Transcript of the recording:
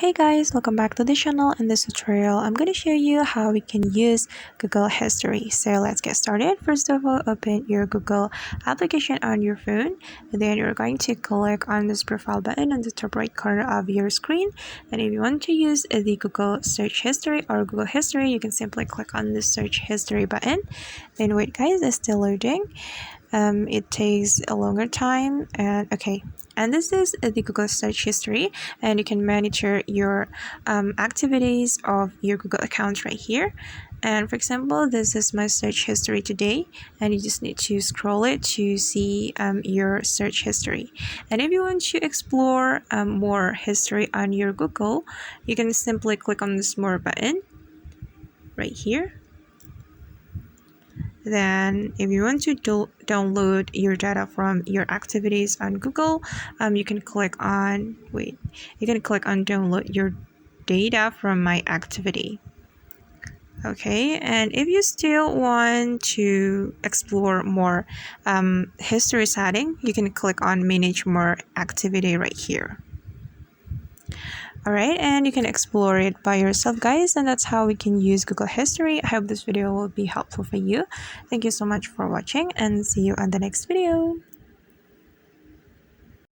Hey guys, welcome back to the channel. In this tutorial, I'm going to show you how we can use Google History. So let's get started. First of all, open your Google application on your phone. Then you're going to click on this profile button on the top right corner of your screen. And if you want to use the Google search history or Google history, you can simply click on the search history button. Then wait guys, it's still loading. It takes a longer time. And okay, and this is the Google search history, and you can monitor your activities of your Google account right here. And for example, this is my search history today, and you just need to scroll it to see your search history. And if you want to explore more history on your Google, you can simply click on this more button right here. Then if you want to download your data from your activities on Google, you can click on download your data from my activity. Okay, and if you still want to explore more history setting, you can click on manage more activity right here. Alright, and you can explore it by yourself guys, and that's how we can use Google History. I hope this video will be helpful for you. Thank you so much for watching, and see you on the next video.